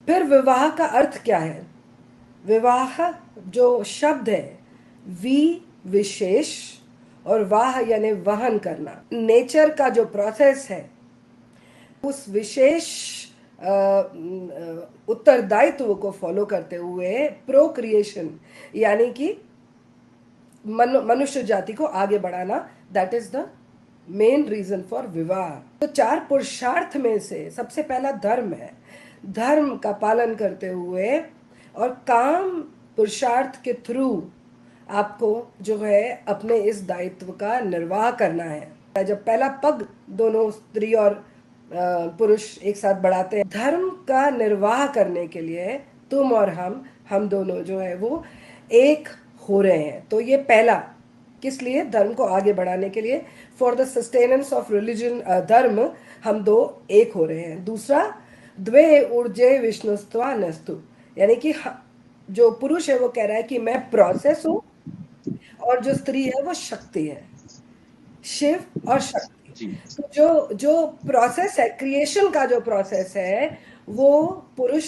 फिर विवाह का अर्थ क्या है? विवाह जो शब्द है, वी विशेष और वाह यानी वहन करना, नेचर का जो प्रोसेस है उस विशेष उत्तरदायित्व को फॉलो करते हुए प्रोक्रिएशन यानी कि मनुष्य जाति को आगे बढ़ाना, that is the main reason for विवाह। तो 4 पुरुषार्थ में से सबसे पहला धर्म है। धर्म का पालन करते हुए और काम पुरुषार्थ के थ्रू आपको जो है अपने इस दायित्व का निर्वाह करना है। जब पहला पग दोनों स्त्री और पुरुष एक साथ बढ़ाते हैं, धर्म का निर्वाह करने के लिए तुम और हम दोनों जो है वो एक हो रहे हैं। तो ये पहला, किस लिए? धर्म को आगे बढ़ाने के लिए, for the sustenance of religion, धर्म हम दो एक हो रहे हैं। दूसरा, द्वे ऊर्जे विष्णुस्त्वा नस्तु, यानी कि जो पुरुष है वो कह रहा है कि मैं प्रोसेस हूं और जो स्त्री है वो शक्ति है, शिव और शक्ति। जी तो जो जो प्रोसेस है, क्रिएशन का जो प्रोसेस है वो पुरुष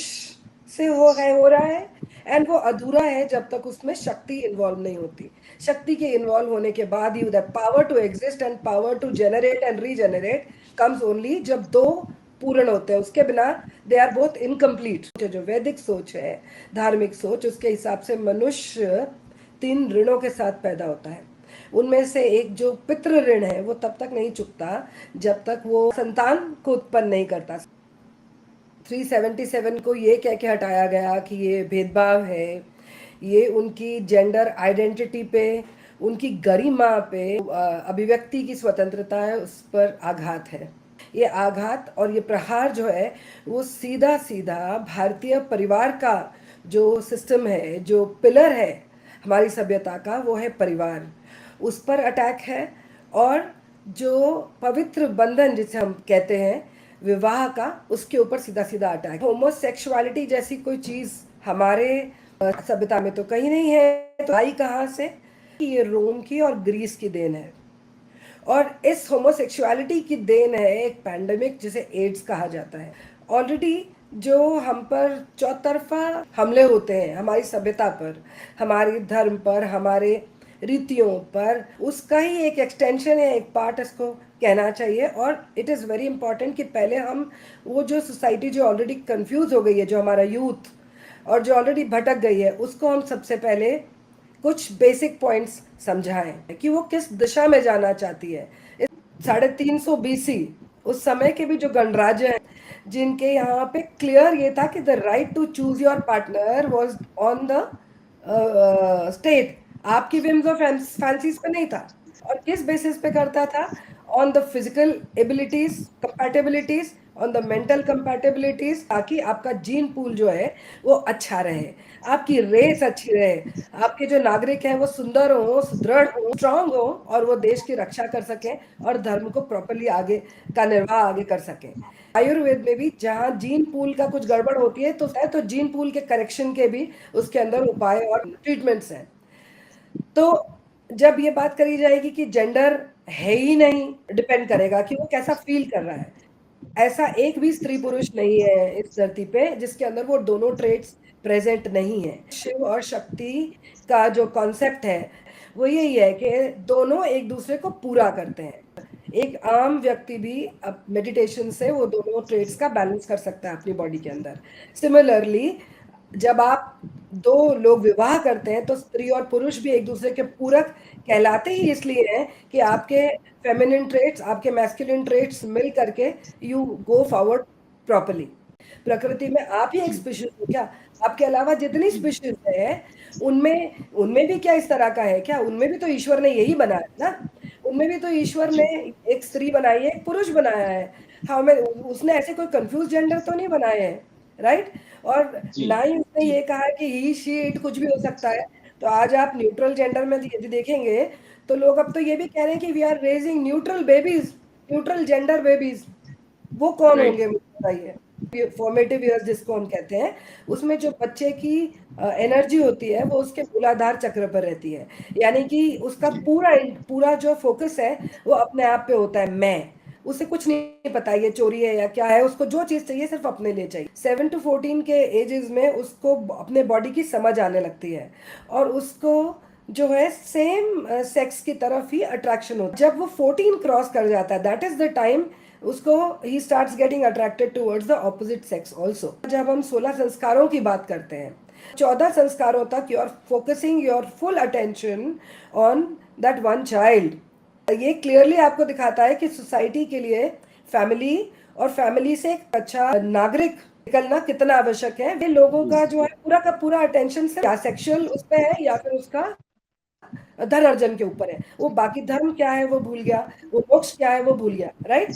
से हो रहा है, एंड वो अधूरा है जब तक उसमें शक्ति इन्वॉल्व नहीं होती। शक्ति के इन्वॉल्व होने के बाद ही that power to exist and power to generate and regenerate comes only जब दो पूर्ण होते हैं। उसके बिना दे आर बोथ इनकम्प्लीट। जो वैदिक सोच है, धार्मिक सोच, उसके हिसाब से मनुष्य 3 ऋणों के साथ पैदा होता है। उनमें से एक जो पितृ ऋण है वो तब तक नहीं चुकता जब तक वो संतान को उत्पन्न नहीं करता। 377 को ये कह के हटाया गया कि ये भेदभाव है, ये उनकी जेंडर आइडेंटिटी पे, उनकी गरिमा पे, अभिव्यक्ति की स्वतंत्रता है, उस पर आघात है। ये आघात और ये प्रहार जो है वो सीधा सीधा भारतीय परिवार का जो सिस्टम है, जो पिलर है हमारी सभ्यता का, वो है परिवार, उस पर अटैक है। और जो पवित्र बंधन जिसे हम कहते हैं विवाह का, उसके ऊपर सीधा सीधा अटैक। होमोसेक्सुअलिटी जैसी कोई चीज हमारे सभ्यता में तो कहीं नहीं है, तो आई कहाँ से? ये रोम की और ग्रीस की देन है। और इस होमोसेक्सुअलिटी की देन है एक पैंडेमिक जिसे एड्स कहा जाता है। ऑलरेडी जो हम पर चौतरफा हमले होते हैं हमारी सभ्यता पर, हमारे धर्म पर, हमारे रीतियों पर, उसका ही एक एक्सटेंशन है, एक पार्ट इसको कहना चाहिए। और इट इज़ वेरी इंपॉर्टेंट कि पहले हम वो जो सोसाइटी जो ऑलरेडी कंफ्यूज हो गई है, जो हमारा यूथ और जो ऑलरेडी भटक गई है, उसको हम सबसे पहले कुछ बेसिक पॉइंट्स समझाएं कि वो किस दिशा में जाना चाहती है। 350 BC उस समय के भी जो गणराज्य हैं, जिनके यहाँ पे क्लियर ये था कि the right to choose your partner was on the state, आपकी विम्स और फैंसीज पे नहीं था। और किस बेसिस पे करता था? On the physical abilities, compatibilities, on the mental compatibilities, ताकि आपका जीन पूल जो है वो अच्छा रहे, आपकी रेस अच्छी रहे, आपके जो नागरिक हैं वो सुंदर हो, सुदृढ़ हो, स्ट्रांग हो, और वो देश की रक्षा कर सकें और धर्म को प्रॉपरली आगे का निर्वाह आगे कर सकें। आयुर्वेद में भी जहाँ जीन पूल का कुछ गड़बड़ होती है तो जीन पूल के करेक्शन के भी उसके अंदर उपाय और ट्रीटमेंट्स हैं। तो जब ये बात करी जाएगी कि जेंडर है ही नहीं, डिपेंड करेगा कि वो कैसा फील कर रहा है। ऐसा एक भी स्त्री पुरुष नहीं है इस धरती पे जिसके अंदर वो दोनों ट्रेड्स प्रेजेंट नहीं है। शिव और शक्ति का जो कॉन्सेप्ट है वो यही है कि दोनों एक दूसरे को पूरा करते हैं। एक आम व्यक्ति भी अब मेडिटेशन से वो दोनों ट्रेड्स का बैलेंस कर सकता है अपनी बॉडी के अंदर। सिमिलरली जब आप दो लोग विवाह करते हैं तो स्त्री और पुरुष भी एक दूसरे के पूरक कहलाते ही इसलिए हैं कि आपके फेमिनिन ट्रेट्स, आपके मैस्कुलिन ट्रेट्स मिल करके यू गो फॉरवर्ड प्रॉपरली। प्रकृति में आप ही एक जी स्पीशीज हो क्या? आपके अलावा जितनी जी स्पीशीज है उनमें उनमें भी क्या इस तरह का है क्या? उनमें भी तो ईश्वर ने यही बनाया है ना। उनमें भी तो ईश्वर ने जी एक स्त्री बनाई है, एक पुरुष बनाया है। हमें उसने ऐसे कोई कंफ्यूज जेंडर तो नहीं बनाए हैं, राइट? और जी ना ही उसने जी ये कहा है कि ही शी इट कुछ भी हो सकता है। तो आज आप न्यूट्रल जेंडर में यदि देखेंगे तो लोग अब तो ये भी कह रहे हैं कि we are raising neutral babies, neutral gender babies. वो कौन राइट होंगे मुझे बताइए? फॉर्मेटिव ईयर्स जिसको हम कहते हैं, उसमें जो बच्चे की एनर्जी होती है वो उसके मूलाधार चक्र पर रहती है। यानी कि उसका जी पूरा पूरा जो फोकस है वो अपने आप पे होता है, मैं। उसे कुछ नहीं पता ये चोरी है या क्या है, उसको जो चीज चाहिए सिर्फ अपने लिए चाहिए। 7 to 14 के एजेस में उसको अपने बॉडी की समझ आने लगती है और उसको जो है सेम सेक्स की तरफ ही अट्रैक्शन होता है। जब वो 14 क्रॉस कर जाता है, दैट इज द टाइम उसको he starts getting attracted towards the opposite sex also. जब हम 16 संस्कारों की बात करते हैं, 14 संस्कारों तक you are focusing your full attention on that one child. ये क्लियरली आपको दिखाता है कि सोसाइटी के लिए फैमिली और फैमिली से एक अच्छा नागरिक निकलना कितना आवश्यक है। ये लोगों का जो है पूरा का पूरा अटेंशन सिर्फ या सेक्सुअल उस पे है या फिर उसका धन अर्जन के ऊपर है। वो बाकी धर्म क्या है वो भूल गया, वो मोक्ष क्या है वो भूल गया, राइट।